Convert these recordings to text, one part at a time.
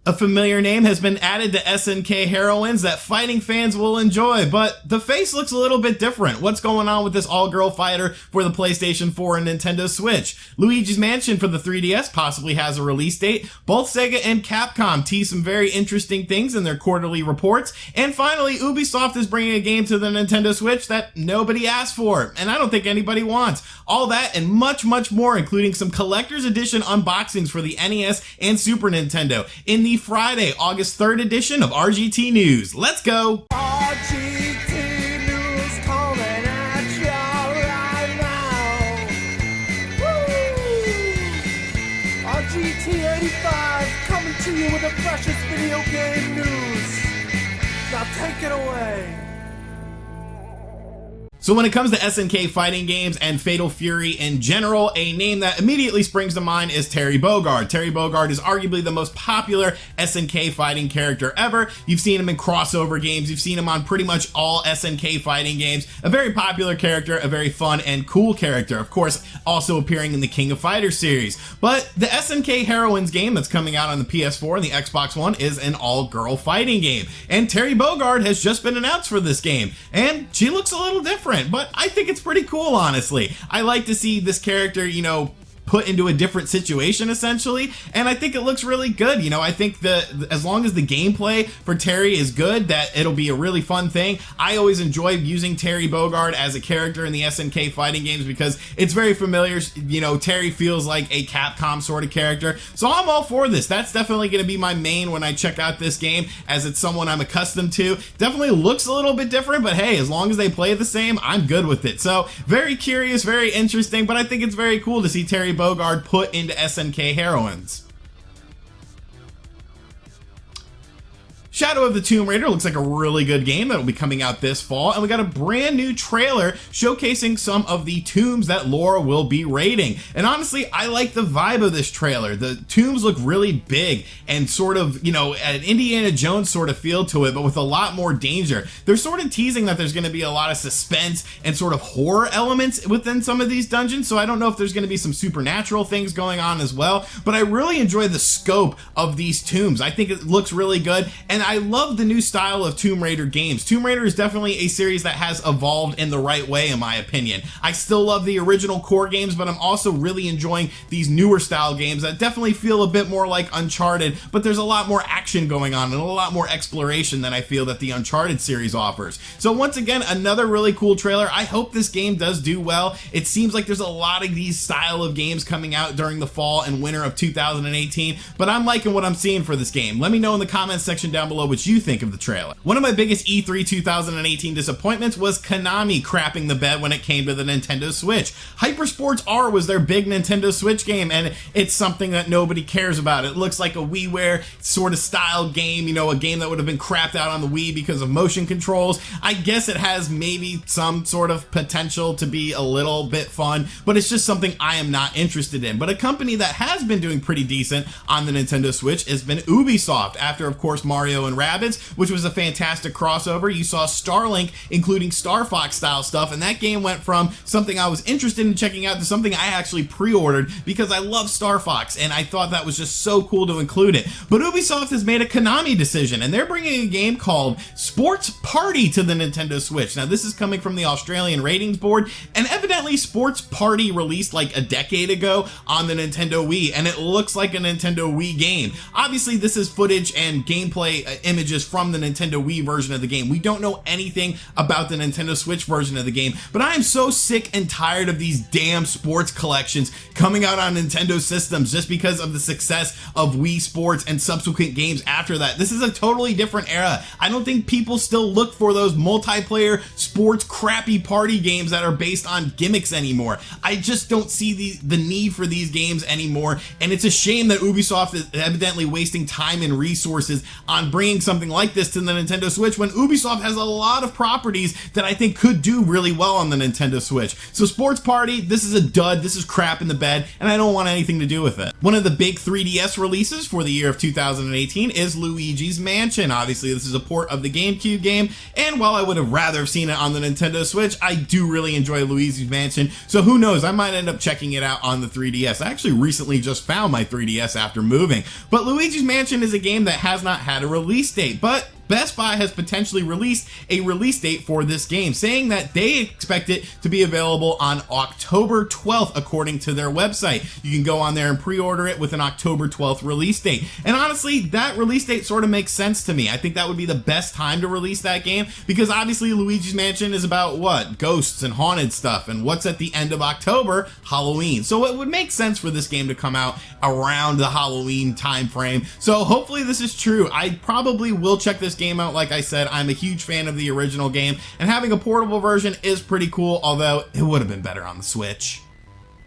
A familiar name has been added to SNK heroines that fighting fans will enjoy, but the face looks a little bit different. What's going on with this all-girl fighter for the PlayStation 4 and Nintendo Switch? Luigi's Mansion for the 3DS possibly has a release date. Both SEGA and Capcom tease some very interesting things in their quarterly reports. And finally, Ubisoft is bringing a game to the Nintendo Switch that nobody asked for, and I don't think anybody wants. All that and much, much more, including some collector's edition unboxings for the NES and Super Nintendo in the Friday, August 3rd edition of RGT News. Let's go! RGT News coming at you right now. Woo! RGT 85 coming to you with the freshest video game news. Now take it away. So when it comes to SNK fighting games and Fatal Fury in general, a name that immediately springs to mind is Terry Bogard. Terry Bogard is arguably the most popular SNK fighting character ever. You've seen him in crossover games, you've seen him on pretty much all SNK fighting games. A very popular character, a very fun and cool character. Of course, also appearing in the King of Fighters series. But the SNK Heroines game that's coming out on the PS4 and the Xbox One is an all-girl fighting game. And Terry Bogard has just been announced for this game. And she looks a little different. But I think it's pretty cool, honestly. I like to see this character, you know, put into a different situation essentially, and I think it looks really good. You know, I think as long as the gameplay for Terry is good, that it'll be a really fun thing. I always enjoy using Terry Bogard as a character in the SNK fighting games because it's very familiar. You know, Terry feels like a Capcom sort of character, so I'm all for this. That's definitely going to be my main when I check out this game, as it's someone I'm accustomed to. Definitely looks a little bit different, but hey, as long as they play the same, I'm good with it. So very curious, very interesting, but I think it's very cool to see Terry Bogard put into SNK heroines. Shadow of the Tomb Raider looks like a really good game that'll be coming out this fall, and we got a brand new trailer showcasing some of the tombs that Laura will be raiding. And honestly, I like the vibe of this trailer. The tombs look really big and sort of, you know, an Indiana Jones sort of feel to it, but with a lot more danger. They're sort of teasing that there's going to be a lot of suspense and sort of horror elements within some of these dungeons, so I don't know if there's going to be some supernatural things going on as well, but I really enjoy the scope of these tombs. I think it looks really good, and I love the new style of Tomb Raider games. Tomb Raider is definitely a series that has evolved in the right way, in my opinion. I still love the original core games, but I'm also really enjoying these newer style games that definitely feel a bit more like Uncharted, but there's a lot more action going on and a lot more exploration than I feel that the Uncharted series offers. So once again, another really cool trailer. I hope this game does do well. It seems like there's a lot of these style of games coming out during the fall and winter of 2018, but I'm liking what I'm seeing for this game. Let me know in the comments section down below what you think of the trailer. One of my biggest E3 2018 disappointments was Konami crapping the bed when it came to the Nintendo Switch. Hypersports R was their big Nintendo Switch game, and it's something that nobody cares about. It looks like a WiiWare sort of style game, you know, a game that would have been crapped out on the Wii because of motion controls. I guess it has maybe some sort of potential to be a little bit fun, but it's just something I am not interested in. But a company that has been doing pretty decent on the Nintendo Switch has been Ubisoft, after of course Mario and Rabbids, which was a fantastic crossover. You saw Starlink including Star Fox style stuff, and that game went from something I was interested in checking out to something I actually pre-ordered because I love Star Fox and I thought that was just so cool to include it. But Ubisoft has made a Konami decision, and they're bringing a game called Sports Party to the Nintendo Switch. Now this is coming from the Australian ratings board, and evidently Sports Party released like a decade ago on the Nintendo Wii, and it looks like a Nintendo Wii game. Obviously this is footage and gameplay images from the Nintendo Wii version of the game. We don't know anything about the Nintendo Switch version of the game, but I am so sick and tired of these damn sports collections coming out on Nintendo systems just because of the success of Wii Sports and subsequent games after that. This is a totally different era. I don't think people still look for those multiplayer sports crappy party games that are based on gimmicks anymore. I just don't see the need for these games anymore, and it's a shame that Ubisoft is evidently wasting time and resources on bringing bringing something like this to the Nintendo Switch when Ubisoft has a lot of properties that I think could do really well on the Nintendo Switch. So Sports Party, this is a dud, this is crap in the bed, and I don't want anything to do with it. One of the big 3DS releases for the year of 2018 is Luigi's Mansion. Obviously, this is a port of the GameCube game, and while I would have rather have seen it on the Nintendo Switch, I do really enjoy Luigi's Mansion, so who knows, I might end up checking it out on the 3DS. I actually recently just found my 3DS after moving. But Luigi's Mansion is a game that has not had a release date, but Best Buy has potentially released a release date for this game, saying that they expect it to be available on October 12th, according to their website. You can go on there and pre-order it with an October 12th release date. And honestly, that release date sort of makes sense to me. I think that would be the best time to release that game, because obviously Luigi's Mansion is about what? Ghosts and haunted stuff. And what's at the end of October? Halloween. So it would make sense for this game to come out around the Halloween time frame. So hopefully this is true. I probably will check this game out. Like I said, I'm a huge fan of the original game, and having a portable version is pretty cool, although it would have been better on the Switch.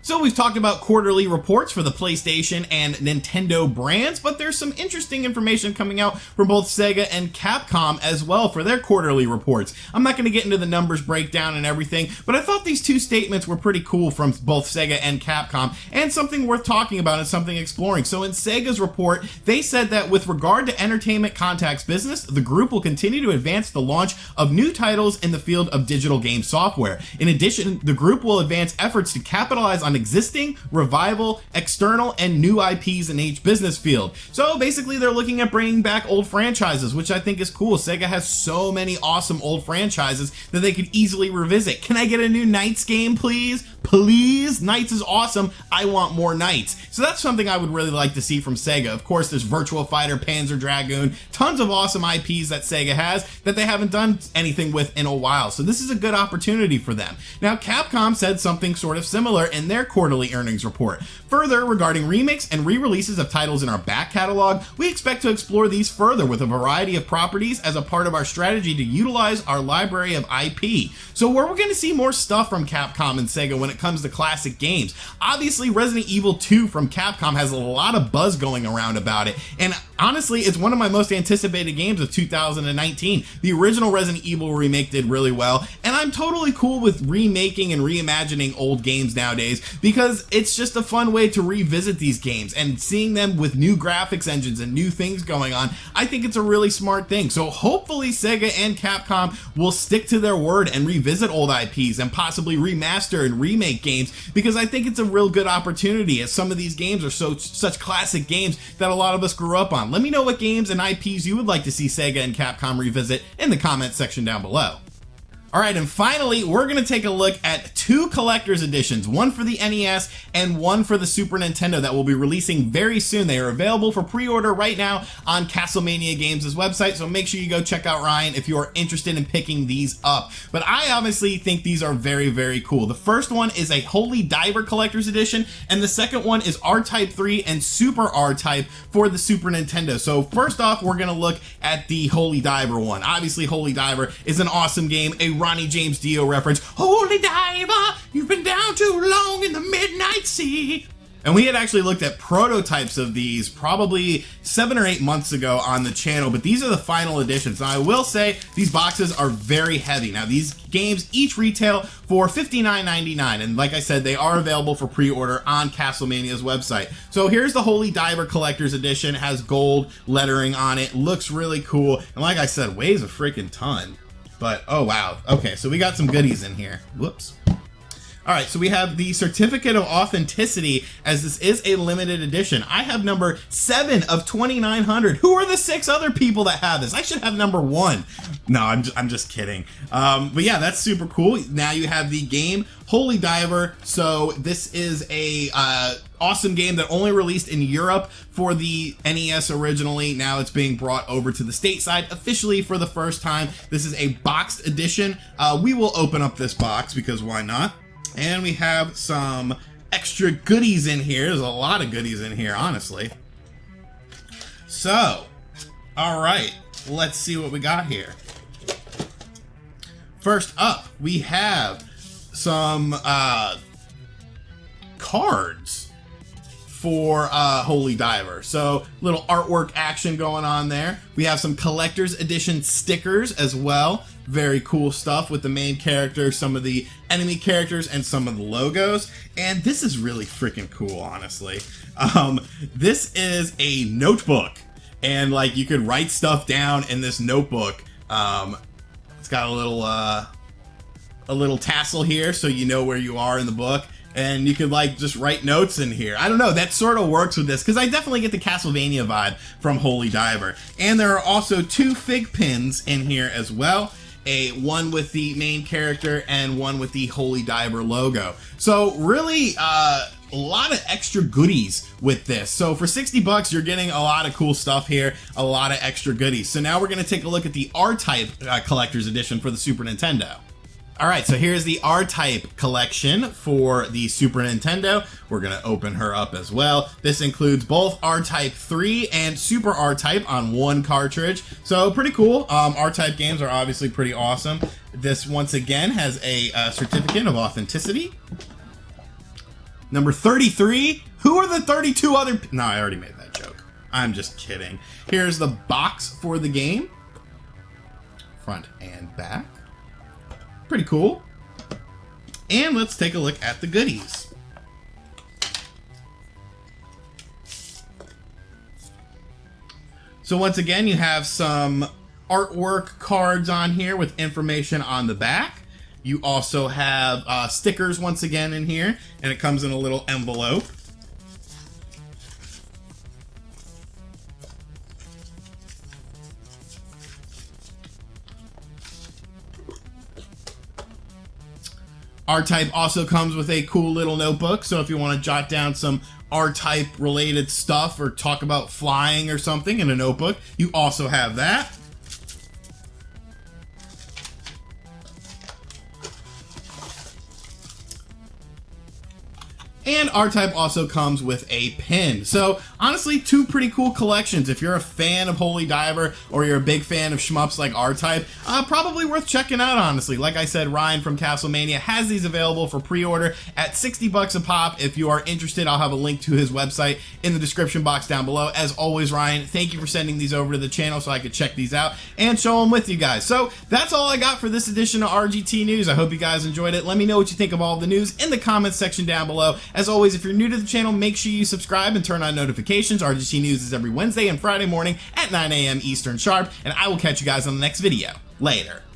So we've talked about quarterly reports for the PlayStation and Nintendo brands, but there's some interesting information coming out from both Sega and Capcom as well for their quarterly reports. I'm not going to get into the numbers breakdown and everything, but I thought these two statements were pretty cool from both Sega and Capcom, and something worth talking about and something exploring. So in Sega's report, they said that with regard to entertainment contacts business, the group will continue to advance the launch of new titles in the field of digital game software. In addition, the group will advance efforts to capitalize on existing, revival, external, and new IPs in each business field. So basically they're looking at bringing back old franchises, which I think is cool. Sega has so many awesome old franchises that they could easily revisit. Can I get a new Knights game, please? Please? Knights is awesome. I want more Knights. So that's something I would really like to see from Sega. Of course, there's Virtua Fighter, Panzer Dragoon, tons of awesome IPs that Sega has that they haven't done anything with in a while. So this is a good opportunity for them. Now, Capcom said something sort of similar in their quarterly earnings report. Further, regarding remakes and re-releases of titles in our back catalog, we expect to explore these further with a variety of properties as a part of our strategy to utilize our library of IP. So we're going to see more stuff from Capcom and Sega when it comes to classic games. Obviously, Resident Evil 2 from Capcom has a lot of buzz going around about it, and honestly, it's one of my most anticipated games of 2019. The original Resident Evil remake did really well, and I'm totally cool with remaking and reimagining old games nowadays because it's just a fun way to revisit these games, and seeing them with new graphics engines and new things going on, I think it's a really smart thing. So hopefully Sega and Capcom will stick to their word and revisit old IPs and possibly remaster and remake games, because I think it's a real good opportunity, as some of these games are such classic games that a lot of us grew up on. Let me know what games and IPs you would like to see Sega and Capcom revisit in the comments section down below. Alright, and finally, we're going to take a look at two collector's editions, one for the NES and one for the Super Nintendo that will be releasing very soon. They are available for pre-order right now on Castlemania Games' website, so make sure you go check out Ryan if you are interested in picking these up. But I obviously think these are very, very cool. The first one is a Holy Diver collector's edition, and the second one is R-Type 3 and Super R-Type for the Super Nintendo. So first off, we're going to look at the Holy Diver one. Obviously, Holy Diver is an awesome game, a Ronnie James Dio reference. Holy Diver, you've been down too long in the midnight sea. And we had actually looked at prototypes of these probably 7 or 8 months ago on the channel, but these are the final editions. Now I will say these boxes are very heavy. Now these games each retail for $59.99, and like I said, they are available for pre-order on Castlemania's website. So here's the Holy Diver Collector's Edition. It has gold lettering on it, looks really cool, and like I said, weighs a freaking ton. But, oh wow, okay, so we got some goodies in here. Whoops. Alright, so we have the Certificate of Authenticity, as this is a limited edition. I have number 7 of 2,900. Who are the 6 other people that have this? I should have number 1. No, I'm just kidding. But yeah, that's super cool. Now you have the game Holy Diver. So this is a awesome game that only released in Europe for the NES originally. Now it's being brought over to the stateside officially for the first time. This is a boxed edition. We will open up this box because why not? And we have some extra goodies in here. There's a lot of goodies in here, honestly. So, all right, let's see what we got here. First up, we have some cards for Holy Diver. So little artwork action going on there. We have some collector's edition stickers as well. Very cool stuff with the main character, some of the enemy characters, and some of the logos. And this is really freaking cool, honestly. This is a notebook, and like you could write stuff down in this notebook. It's got a little tassel here, so you know where you are in the book. And you could like just write notes in here. I don't know, that sort of works with this because I definitely get the Castlevania vibe from Holy Diver. And there are also 2 fig pins in here as well. One with the main character and one with the Holy Diver logo. So really a lot of extra goodies with this. So for 60 bucks, you're getting a lot of cool stuff here, a lot of extra goodies. So now we're going to take a look at the R-Type Collector's Edition for the Super Nintendo. All right, so here's the R-Type collection for the Super Nintendo. We're gonna open her up as well. This includes both R-Type 3 and Super R-Type on one cartridge. So pretty cool. R-Type games are obviously pretty awesome. This, once again, has a certificate of authenticity. Number 33. Who are the 32 other... No, I already made that joke. I'm just kidding. Here's the box for the game. Front and back. Pretty cool. And let's take a look at the goodies. So once again, you have some artwork cards on here with information on the back. You also have stickers once again in here, and it comes in a little envelope. R-Type also comes with a cool little notebook, so if you want to jot down some R-Type related stuff or talk about flying or something in a notebook, you also have that. And R-Type also comes with a pin. So honestly, 2 pretty cool collections. If you're a fan of Holy Diver or you're a big fan of shmups like R-Type, probably worth checking out, honestly. Like I said, Ryan from Castlemania has these available for pre-order at 60 bucks a pop. If you are interested, I'll have a link to his website in the description box down below. As always, Ryan, thank you for sending these over to the channel so I could check these out and show them with you guys. So that's all I got for this edition of RGT News. I hope you guys enjoyed it. Let me know what you think of all the news in the comments section down below. As always, if you're new to the channel, make sure you subscribe and turn on notifications. RGT News is every Wednesday and Friday morning at 9 a.m. Eastern sharp, and I will catch you guys on the next video. Later.